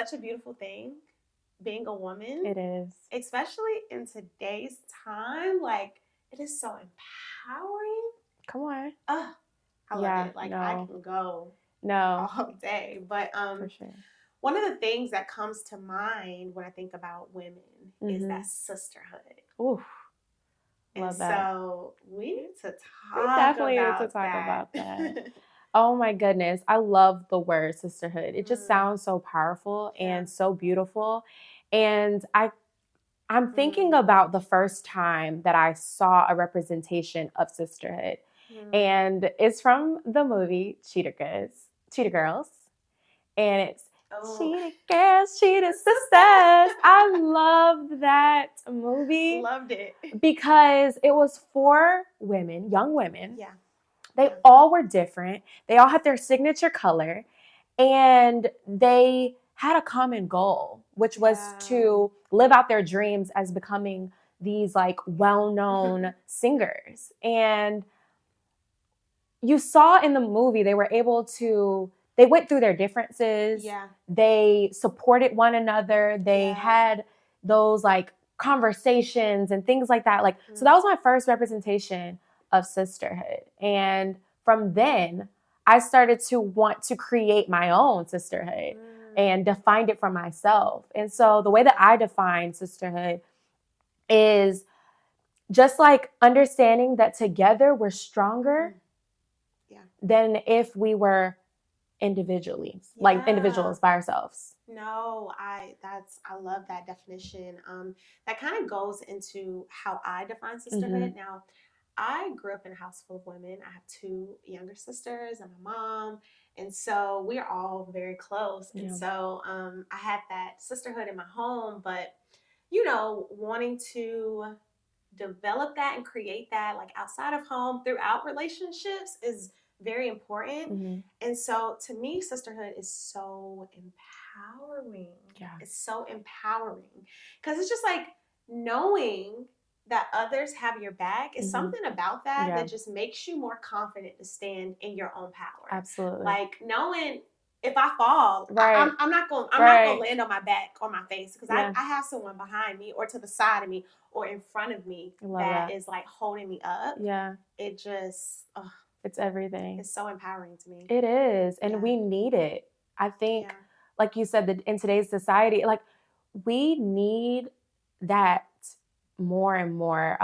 such a beautiful thing, being a woman. It is. Especially in today's time. Like, it is so empowering. Come on. I love it. Like, I can go all day. But for sure. One of the things that comes to mind when I think about women is that sisterhood. Oof. Love that. So we need to definitely need to talk about that. Oh my goodness. I love the word sisterhood. It just sounds so powerful and so beautiful. And I'm thinking about the first time that I saw a representation of sisterhood. And it's from the movie Cheetah Girls. And it's Cheetah Girls, Cheetah Sisters. I loved that movie. Loved it. Because it was 4 women, young women. Yeah. They all were different. They all had their signature color. And they had a common goal, which was to live out their dreams as becoming these like well-known singers. And you saw in the movie, they went through their differences. Yeah. They supported one another. They had those like conversations and things like that. Like, so that was my first representation of sisterhood. And from then I started to want to create my own sisterhood and defined it for myself. And so the way that I define sisterhood is just like understanding that together we're stronger than if we were individuals by ourselves. No, I love that definition. That kind of goes into how I define sisterhood. Now, I grew up in a house full of women. I have 2 younger sisters and my mom. And so we're all very close. And so I had that sisterhood in my home, but, wanting to develop that and create that like outside of home throughout relationships is very important. And so to me, sisterhood is so empowering. Yeah. It's so empowering because it's just like knowing that others have your back is something about that that just makes you more confident to stand in your own power. Absolutely. Like knowing if I fall, I'm not going to land on my back or my face because I have someone behind me or to the side of me or in front of me that is like holding me up. Yeah. It just, it's everything. It's so empowering to me. It is. And we need it. I think, like you said, that in today's society, like we need that more and more.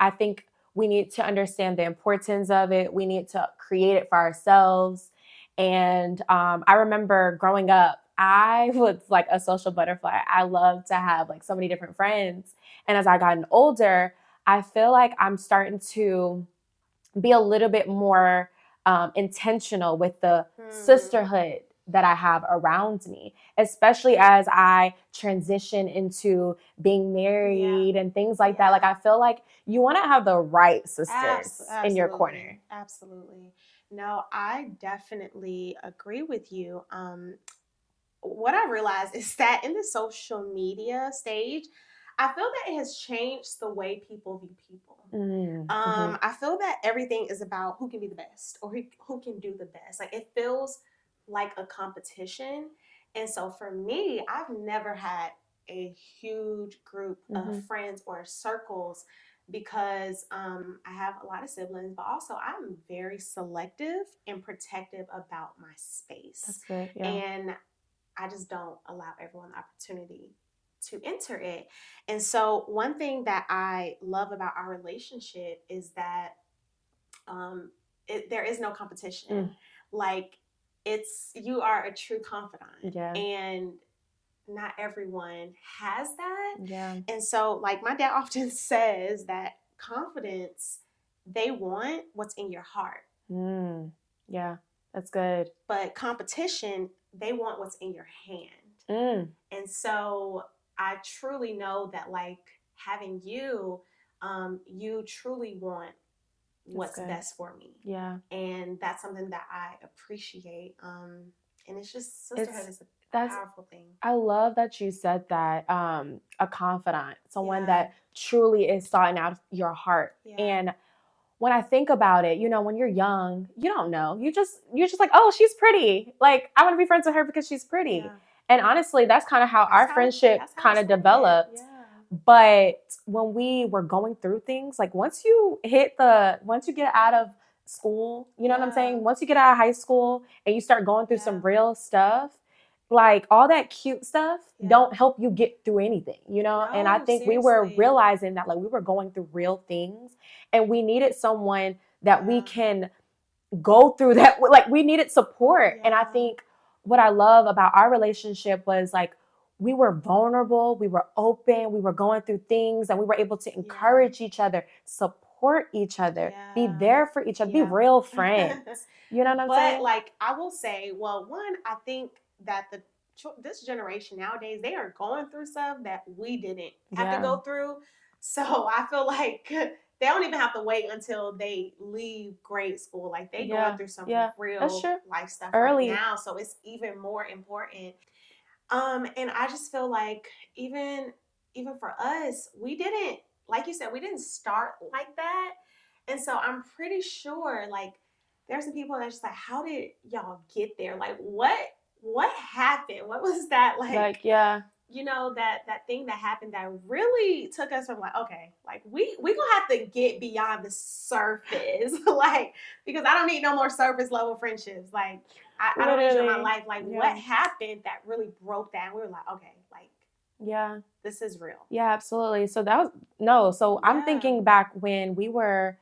I think we need to understand the importance of it. We need to create it for ourselves. And I remember growing up, I was like a social butterfly. I loved to have like so many different friends. And as I gotten older, I feel like I'm starting to be a little bit more intentional with the sisterhood that I have around me, especially as I transition into being married and things like that. Like, I feel like you want to have the right sisters in your corner. Absolutely. No, I definitely agree with you. What I realized is that in the social media stage, I feel that it has changed the way people view people. I feel that everything is about who can be the best or who can do the best. Like it feels like a competition. And so for me, I've never had a huge group of friends or circles because I have a lot of siblings, but also I'm very selective and protective about my space. That's good. Yeah. And I just don't allow everyone the opportunity to enter it. And so one thing that I love about our relationship is that there is no competition. Like you are a true confidant. Yeah. And not everyone has that. Yeah. And so like my dad often says that confidence, they want what's in your heart. Yeah, that's good. But competition, they want what's in your hand. And so I truly know that like having you, you truly want what's best for me. Yeah. And that's something that I appreciate. And it's just sisterhood is a powerful thing. I love that you said that, a confidant, someone that truly is sorting out your heart. And when I think about it, when you're young, you don't know. You're just like, oh, she's pretty. Like, I want to be friends with her because she's pretty. And honestly, that's kind of how our friendship kind of developed. Yeah. But when we were going through things, like once you get out of school, you know what I'm saying? Once you get out of high school and you start going through some real stuff, like all that cute stuff don't help you get through anything, you know? No, and I think we were realizing that like we were going through real things and we needed someone that we can go through that. Like we needed support. And I think what I love about our relationship was like we were vulnerable, we were open, we were going through things, and we were able to encourage each other, support each other, be there for each other, be real friends. You know what I'm saying? But like I will say, well, one, I think that this generation nowadays, they are going through stuff that we didn't have to go through. So I feel like they don't even have to wait until they leave grade school. Like they going through some real life stuff right now. So it's even more important. And I just feel like even for us, we didn't, like you said, we didn't start like that. And so I'm pretty sure like there's some people that's just like, how did y'all get there? Like what happened? What was that like you know, that thing that happened that really took us from like, okay, like we gonna have to get beyond the surface. Like, because I don't need no more surface level friendships. Like I don't need you in my life. Like what happened that really broke that? And we were like, okay, like this is real. Yeah, absolutely. So I'm thinking back when we were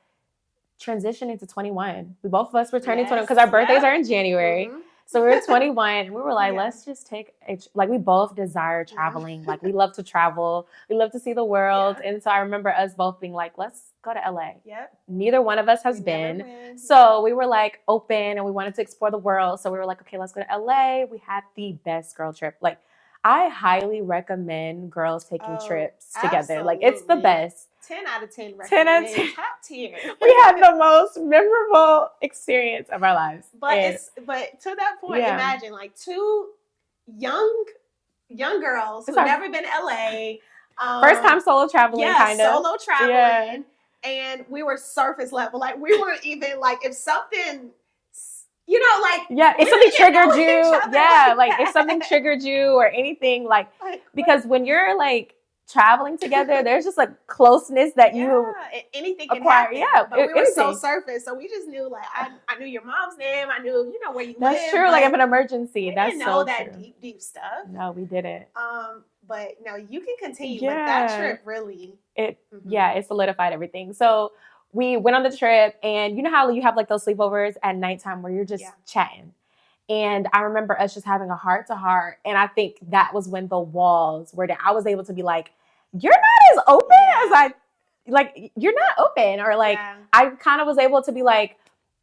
transitioning to 21. We both of us were turning 21 because our birthdays are in January. Mm-hmm. So we were 21 and we were like, let's just take like we both desire traveling. Like we love to travel. We love to see the world. And so I remember us both being like, let's go to LA. Yep. Neither one of us has been. So we were like open and we wanted to explore the world. So we were like, okay, let's go to LA. We had the best girl trip. Like I highly recommend girls taking trips together. Absolutely. Like it's the best. 10 out of 10 recommend. 10 out of 10. Top tier. We had the most memorable experience of our lives. But but to that point, imagine like two young girls who've never been to LA. First time solo traveling, kind of. Solo traveling. Yeah. And we were surface level. Like we weren't even like if something you know, like if something triggered you, like if something triggered you or anything, like because when you're like traveling together, there's just like closeness that you anything can acquire. Happen. But we were so surface, so we just knew like I knew your mom's name, I knew where you live. That's true. Like if an emergency, we that's didn't know that true. Deep stuff. No, we didn't. But no, you can continue. But that trip really it solidified everything. So we went on the trip, and you know how you have like those sleepovers at nighttime where you're just chatting. And I remember us just having a heart to heart. And I think that was when the walls were down. I was able to be like, you're not as open as you're not open. Or like, I kind of was able to be like,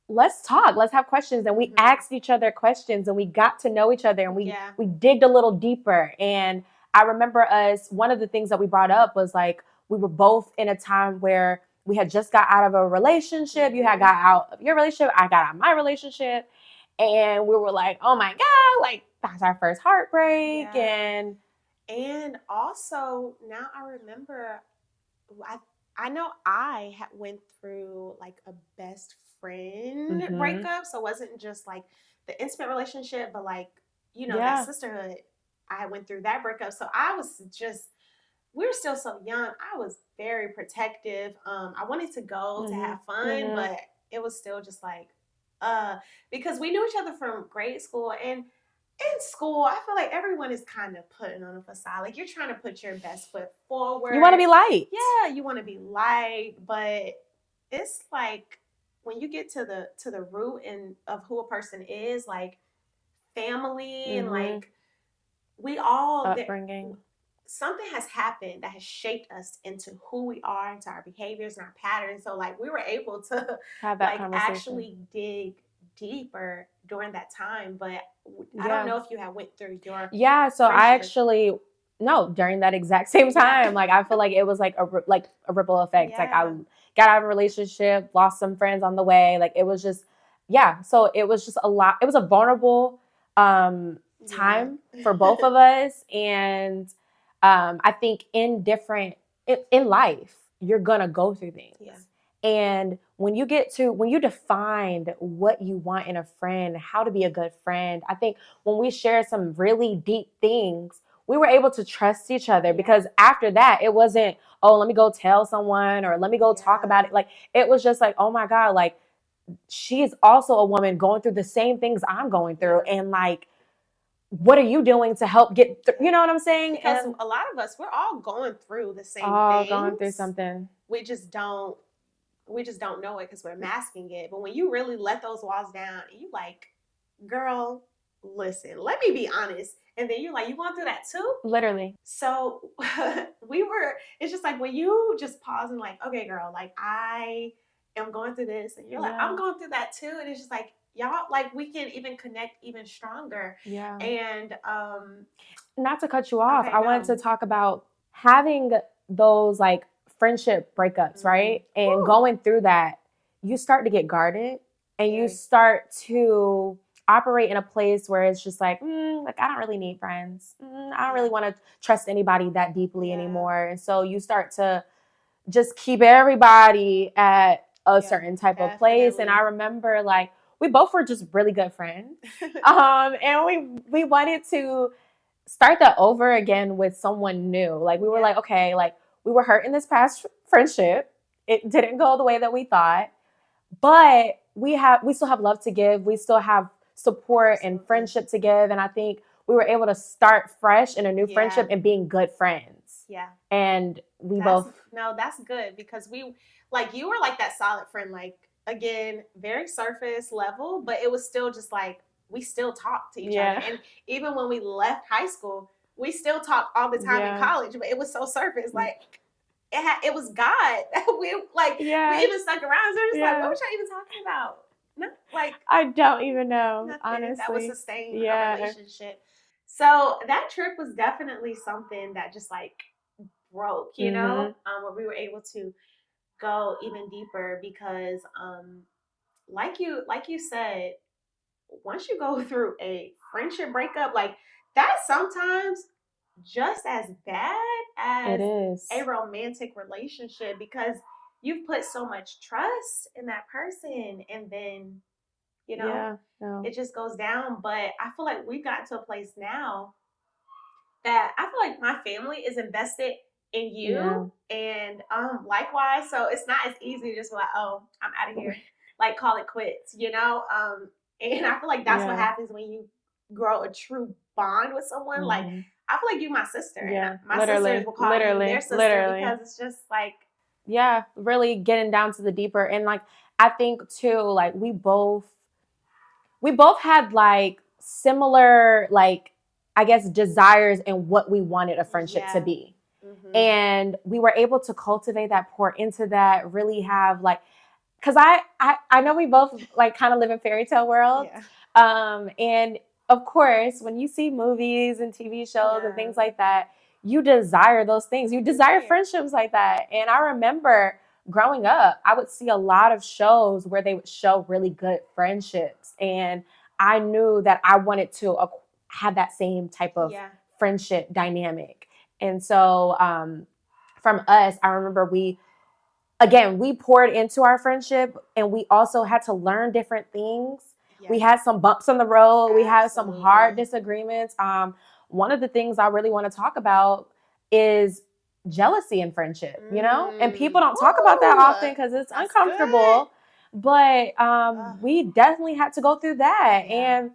let's talk, let's have questions. And we asked each other questions and we got to know each other and we digged a little deeper. And I remember one of the things that we brought up was like, we were both in a time where we had just got out of a relationship. You had got out of your relationship. I got out of my relationship. And we were like, oh my God, like that's our first heartbreak. And also now I remember, I know I went through like a best friend breakup. So it wasn't just like the intimate relationship, but like, that sisterhood. I went through that breakup. So I was we were still so young. I was very protective. I wanted to go to have fun, but it was still just like, because we knew each other from grade school, and in school, I feel like everyone is kind of putting on a facade. Like you're trying to put your best foot forward. You want to be liked. Yeah, you want to be liked, but it's like when you get to the root of who a person is, like family and like we all upbringing. Something has happened that has shaped us into who we are, into our behaviors and our patterns. So like we were able to have that like actually dig deeper during that time. But I don't know if you had went through your so I actually during that exact same time. Like I feel like it was like a ripple effect. Like I got out of a relationship, lost some friends on the way. Like it was just so it was just a lot. It was a vulnerable time for both of us. And I think in life, you're going to go through things. And when you defined what you want in a friend, how to be a good friend, I think when we shared some really deep things, we were able to trust each other, because after that, it wasn't, oh, let me go tell someone or let me go talk about it. Like, it was just like, oh my God, like, she's also a woman going through the same things I'm going through. And like, what are you doing to help get through? You know what I'm saying? Because and a lot of us, we're all going through the same all going through things. something. We just don't know it because we're masking it. But when you really let those walls down, you like, girl, listen, let me be honest. And then you're like, you going through that too? Literally. So it's just like when you just pause and like, okay, girl, like I am going through this. And you're like, I'm going through that too. And it's just like, y'all, like we can even connect even stronger. Yeah. And not to cut you off, I wanted to talk about having those like friendship breakups, right? And going through that, you start to get guarded and you start to operate in a place where it's just like, like I don't really need friends. I don't really want to trust anybody that deeply anymore. And so you start to just keep everybody at a certain type of place. And I remember like we both were just really good friends. And we wanted to start that over again with someone new. Like we were like, okay, like we were hurt in this past friendship. It didn't go the way that we thought, but we still have love to give. We still have support and friendship to give. And I think we were able to start fresh in a new friendship and being good friends. Yeah. And that's good because you were like that solid friend, like again, very surface level, but it was still just like we still talked to each other. And even when we left high school, we still talked all the time in college, but it was so surface. Like it was God. we even stuck around. So we're just like, what was I even talking about? No, like I don't even know. Nothing honestly. That would sustain a relationship. So that trip was definitely something that just like broke, where we were able to go even deeper because like you said, once you go through a friendship breakup, like that's sometimes just as bad as a romantic relationship because you've put so much trust in that person and then it just goes down. But I feel like we've gotten to a place now that I feel like my family is invested in you and likewise. So it's not as easy to just be like, oh, I'm out of here. Like call it quits, and I feel like that's what happens when you grow a true bond with someone. Like I feel like you my sister. Yeah. And my sisters will call you their sister because it's just like really getting down to the deeper. And like I think too, like we both had like similar like I guess desires and what we wanted a friendship to be. And we were able to cultivate that, pour into that, really have like, because I know we both like kind of live in fairy tale world. And of course, when you see movies and TV shows and things like that, you desire those things. You desire friendships like that. And I remember growing up, I would see a lot of shows where they would show really good friendships. And I knew that I wanted to have that same type of friendship dynamic. And so from us, I remember we poured into our friendship and we also had to learn different things. We had some bumps on the road. We had some hard disagreements. One of the things I really want to talk about is jealousy in friendship, and people don't talk about that often because it's uncomfortable. Good. But we definitely had to go through that. And,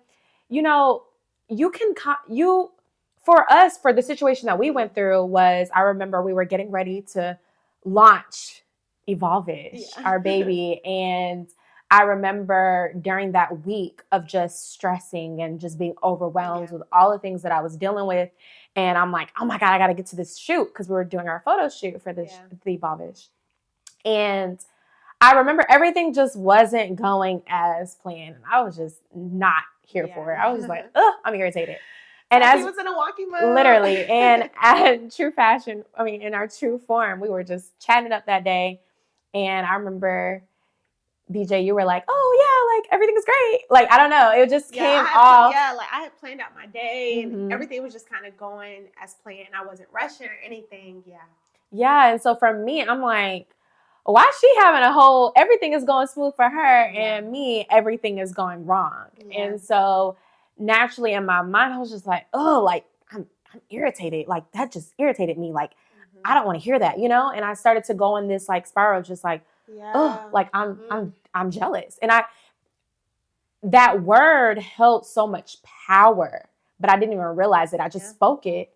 for us, for the situation that we went through was, I remember we were getting ready to launch Evolve-ish, our baby. And I remember during that week of just stressing and just being overwhelmed with all the things that I was dealing with. And I'm like, oh my God, I got to get to this shoot because we were doing our photo shoot for the Evolve-ish. And I remember everything just wasn't going as planned. I was just not here for it. I was like, ugh, I'm irritated. And as he was in a walking mode. Literally. And at True Fashion, in our true form, we were just chatting up that day. And I remember, BJ, you were like, oh, yeah, like, everything's great. Like, I don't know. It just came off. Like, I had planned out my day, and everything was just kind of going as planned. I wasn't rushing or anything. Yeah. Yeah, and so for me, I'm like, why is she having everything is going smooth for her and me, everything is going wrong. Yeah. And so naturally in my mind, I was just like, oh, like I'm irritated. Like that just irritated me. Like, I don't want to hear that, you know? And I started to go in this like spiral of just like, oh, like I'm jealous. And that word held so much power, but I didn't even realize it. I just spoke it.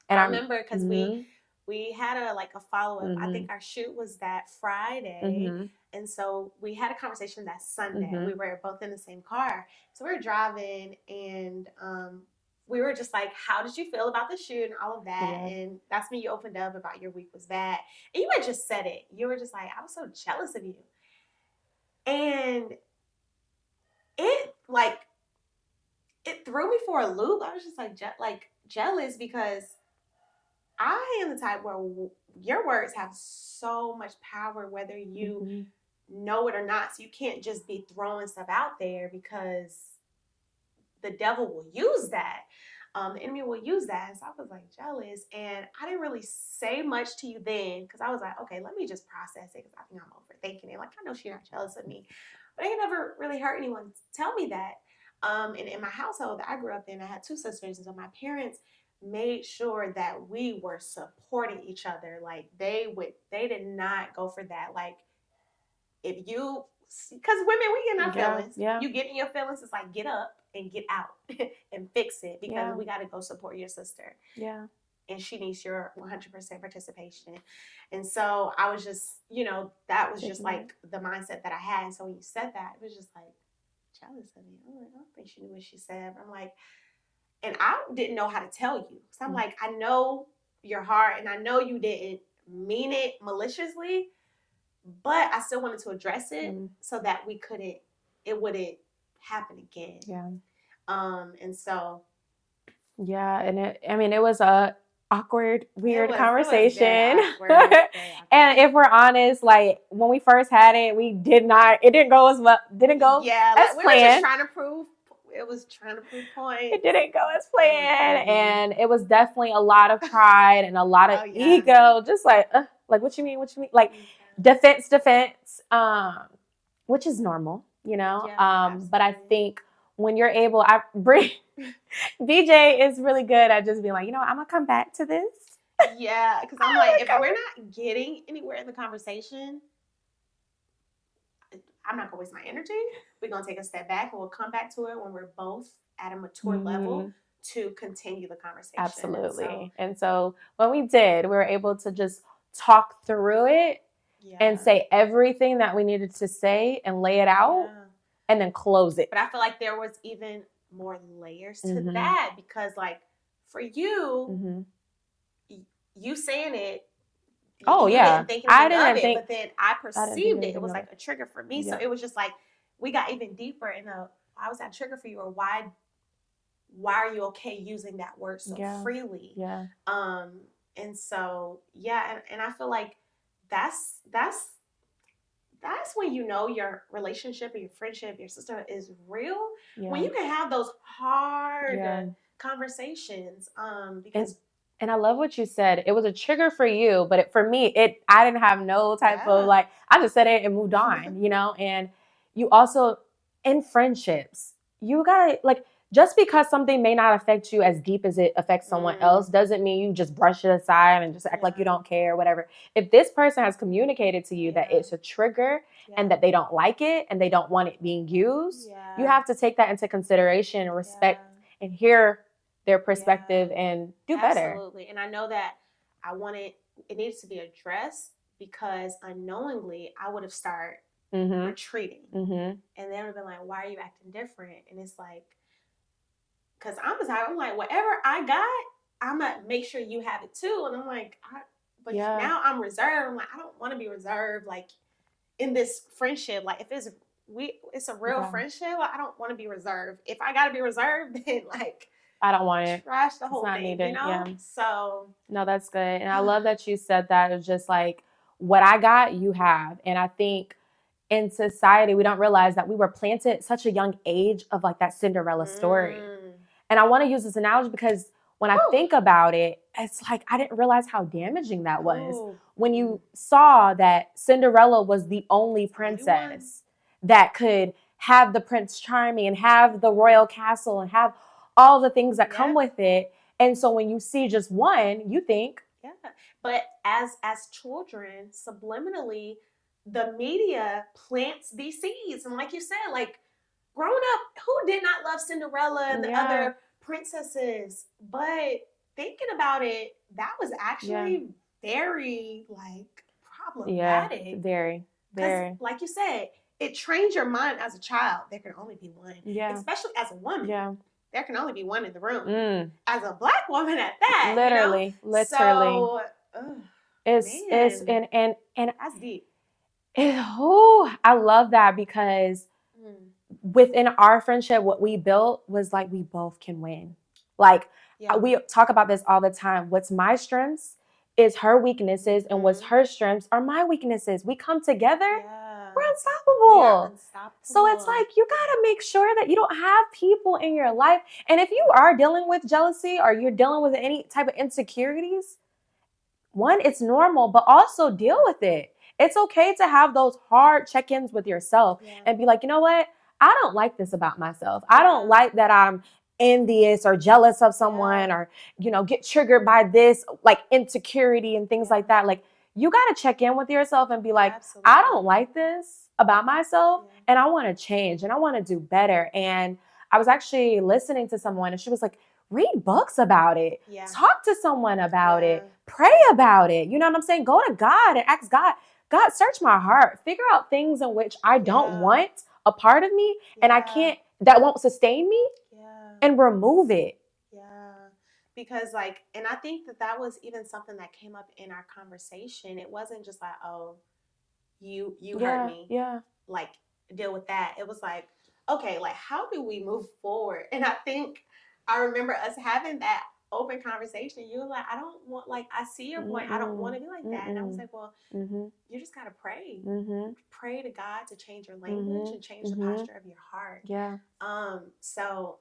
And I remember because we had a follow-up. I think our shoot was that Friday. And so we had a conversation that Sunday. We were both in the same car. So we were driving and we were just like, how did you feel about the shoot and all of that? Yeah. And that's when you opened up about your week was bad. And you had just said it. You were just like, I was so jealous of you. And it threw me for a loop. I was just like jealous because I am the type where your words have so much power, whether you know it or not. So you can't just be throwing stuff out there because the devil will use that. The enemy will use that. So I was like jealous, and I didn't really say much to you then because I was like, okay, let me just process it because I think I'm overthinking it. Like I know she's not jealous of me, but I never really heard anyone tell me that. And in my household that I grew up in, I had two sisters, and so my parents made sure that we were supporting each other. Like they did not go for that. Like if you, because women, we get in our feelings. Yeah. You get in your feelings, it's like get up and get out and fix it because we got to go support your sister. Yeah. And she needs your 100% participation. And so I was just, that was just like the mindset that I had. And so when you said that, it was just like jealous of me. I'm like, I don't think she knew what she said. But I'm like, and I didn't know how to tell you. So I'm like, I know your heart and I know you didn't mean it maliciously, but I still wanted to address it so that it wouldn't happen again. Yeah. And so. Yeah. And it was a awkward, weird conversation. It was very awkward. And if we're honest, like when we first had it, it didn't go as well, as we planned. Were just trying to prove points. It didn't go as planned. And it was definitely a lot of pride and a lot of ego. Just like what you mean? Like defense, which is normal, but I think when you're able, BJ is really good at just being like, I'm going to come back to this. Yeah, because I'm like, if we're not getting anywhere in the conversation, I'm not going to waste my energy. We're going to take a step back and we'll come back to it when we're both at a mature level to continue the conversation. Absolutely. And so when we did, we were able to just talk through it and say everything that we needed to say and lay it out and then close it. But I feel like there was even more layers to that because like for you, you saying it, I didn't think but then I perceived it. It was like a trigger for me. Yeah. So it was just like we got even deeper in why was that trigger for you, or why are you okay using that word so freely? Yeah. And so and I feel like that's when your relationship or your friendship, your sister is real. Yeah. When you can have those hard conversations. Because and I love what you said. It was a trigger for you, but for me, I didn't have no type of I just said it and moved on, And you also, in friendships, you gotta just because something may not affect you as deep as it affects someone else doesn't mean you just brush it aside and just act like you don't care or whatever. If this person has communicated to you that it's a trigger and that they don't like it and they don't want it being used, you have to take that into consideration and respect and hear their perspective and do better. Absolutely. And I know that it needs to be addressed because unknowingly I would have started retreating. And they would have been like, why are you acting different? And it's like, because I'm like, whatever I got, I'm going to make sure you have it too. And I'm like, now I'm reserved. I'm like, I don't want to be reserved like in this friendship. Like if it's a real friendship, I don't want to be reserved. If I got to be reserved, then like, I don't want it. Trash the whole thing, needed. So. No, that's good. And I love that you said that. It's just like, what I got, you have. And I think in society, we don't realize that we were planted at such a young age of like that Cinderella story. And I want to use this analogy because when I Whew. think about it, it's like I didn't realize how damaging that was. Ooh. When you saw that Cinderella was the only princess that could have the Prince Charming and have the royal castle and have all the things that come with it. And so when you see just one, you think, yeah. But as children, subliminally, the media plants these seeds. And like you said, like growing up, who did not love Cinderella and the other princesses? But thinking about it, that was actually very like problematic. Yeah, very, Because, very. like you said, it trains your mind as a child. There can only be one. Yeah. Especially as a woman. Yeah. There can only be one in the room. As a Black woman at that. Literally, you know? literally. So, it's man, and that's deep. I love that because within our friendship, what we built was like we both can win. Like we talk about this all the time. What's my strengths is her weaknesses, and what's her strengths are my weaknesses. We come together, we're unstoppable. We are unstoppable. So it's like you gotta make sure that you don't have people in your life. And if you are dealing with jealousy or you're dealing with any type of insecurities, one, it's normal, but also deal with it. It's okay to have those hard check-ins with yourself and be like, you know what? I don't like this about myself. I don't like that I'm envious or jealous of someone or, get triggered by this, like insecurity and things like that. Like, you got to check in with yourself and be like, I don't like this about myself and I want to change and I want to do better. And I was actually listening to someone and she was like, read books about it. Talk to someone about it. Pray about it. You know what I'm saying? Go to God and ask God, God, search my heart. Figure out things in which I don't want a part of me and I can't, that won't sustain me and remove it. Because and I think that was even something that came up in our conversation. It wasn't just like, oh, you hurt me. Yeah. Like, deal with that. It was like, okay, like, how do we move forward? And I think I remember us having that open conversation. You were like, I don't want, like, I see your point. I don't want to be like that. And I was like, well, you just got to pray. Pray to God to change your language and change the posture of your heart. Yeah. So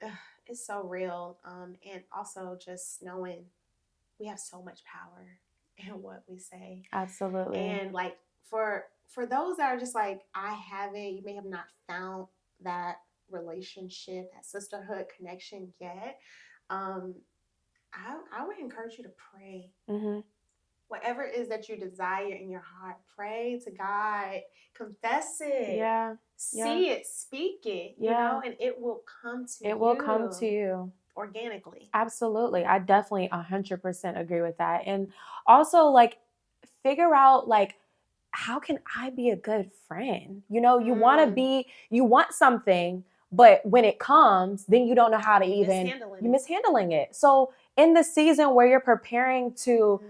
it's so real. And also just knowing we have so much power in what we say. Absolutely. And like, for those that are just like, you may have not found that relationship, that sisterhood connection yet. I would encourage you to pray. Whatever it is that you desire in your heart, pray to God, confess it. Yeah. See it, speak it, and it will come to you. It will come to you. Organically. Absolutely. I definitely 100% agree with that. And also, like, figure out, like, how can I be a good friend? You want something, but when it comes, then you don't know how to you're mishandling it. So in the season where you're preparing to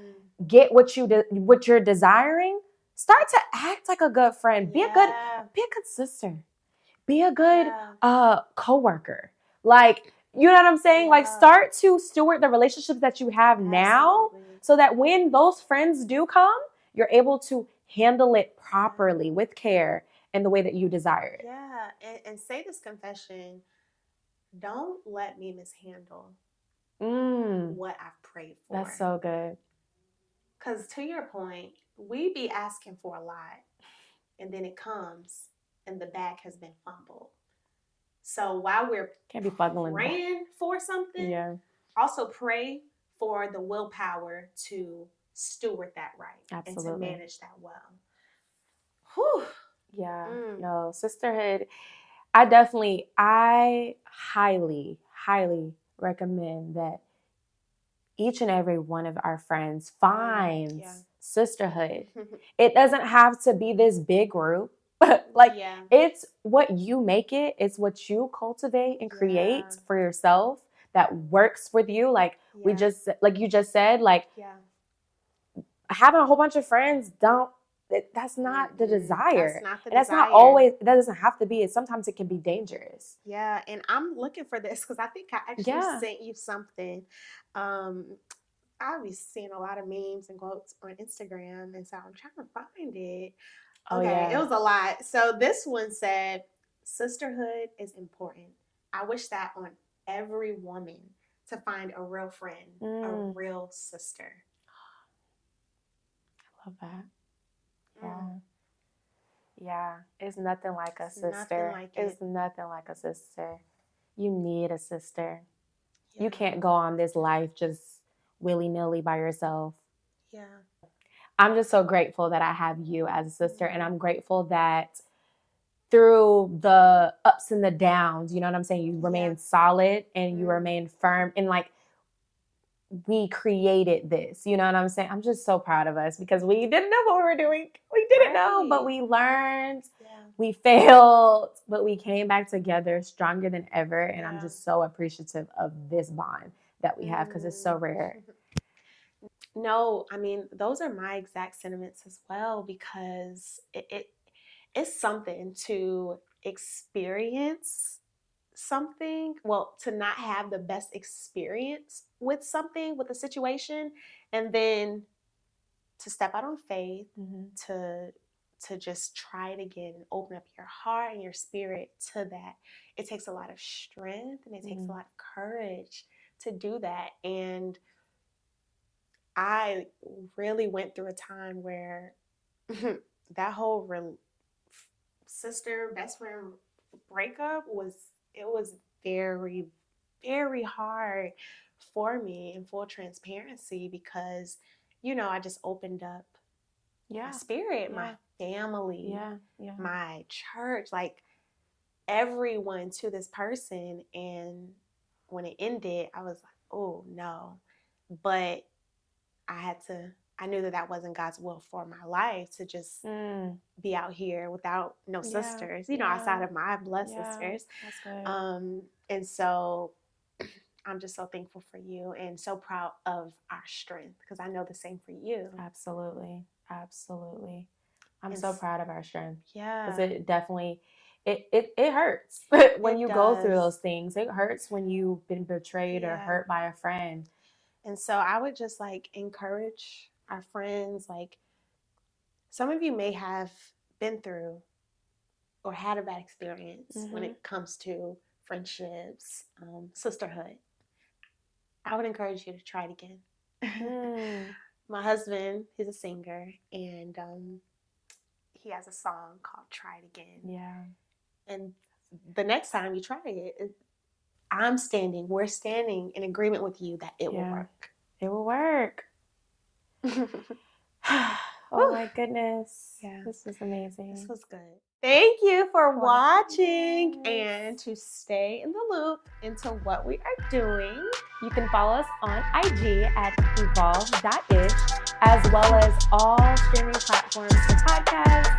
get what you're desiring, start to act like a good friend. Be a good sister. Be a good coworker. Like, you know what I'm saying? Like, start to steward the relationships that you have now so that when those friends do come, you're able to handle it properly with care and the way that you desire it. Yeah. And say this confession. Don't let me mishandle what I've prayed for. That's so good. Because to your point, we be asking for a lot and then it comes and the bag has been fumbled. So while we're praying for something, also pray for the willpower to steward that right. Absolutely. And to manage that well. Whew. Yeah. No, sisterhood. I highly, highly recommend that each and every one of our friends finds sisterhood. It doesn't have to be this big group. It's what you make it. It's what you cultivate and create for yourself that works with you. Like you just said, like having a whole bunch of friends that's not the desire. That's not always, that doesn't have to be. Sometimes it can be dangerous. Yeah. And I'm looking for this because I think I actually sent you something. I've been seeing a lot of memes and quotes on Instagram. And so I'm trying to find it. Okay. It was a lot. So this one said, sisterhood is important. I wish that on every woman to find a real friend, a real sister. I love that. Yeah. Yeah. It's nothing like a sister. It's nothing like a sister. You need a sister. Yeah. You can't go on this life just willy-nilly by yourself. Yeah. I'm just so grateful that I have you as a sister, and I'm grateful that through the ups and the downs, you know what I'm saying, you remain solid and you remain firm, and like, we created this, you know what I'm saying? I'm just so proud of us because we didn't know what we were doing. We didn't know, but we learned. We failed, but we came back together stronger than ever. And I'm just so appreciative of this bond that we have because it's so rare. No, I mean, those are my exact sentiments as well, because it's something to experience something, well, to not have the best experience with something, with a situation, and then to step out on faith, to just try it again and open up your heart and your spirit to that. It takes a lot of strength and it takes a lot of courage to do that. And I really went through a time where that whole sister best friend breakup was very, very hard for me, in full transparency, because I just opened up my spirit, my family, my church, like everyone, to this person. And when it ended, I was like, oh no. But I knew that wasn't God's will for my life, to just be out here without no sisters, outside of my blood sisters. That's good. And so I'm just so thankful for you and so proud of our strength, because I know the same for you. Absolutely. Absolutely. I'm so proud of our strength. Yeah. Because it definitely, it hurts when you go through those things. It hurts when you've been betrayed or hurt by a friend. And so I would just encourage our friends, some of you may have been through or had a bad experience when it comes to friendships, sisterhood. I would encourage you to try it again. My husband, he's a singer, and he has a song called Try It Again. Yeah. And the next time you try it, we're standing in agreement with you that it will work. It will work. Oh my goodness. Yeah. This was amazing. This was good. Thank you for watching, and to stay in the loop into what we are doing, you can follow us on IG at evolve.ish, as well as all streaming platforms for podcasts,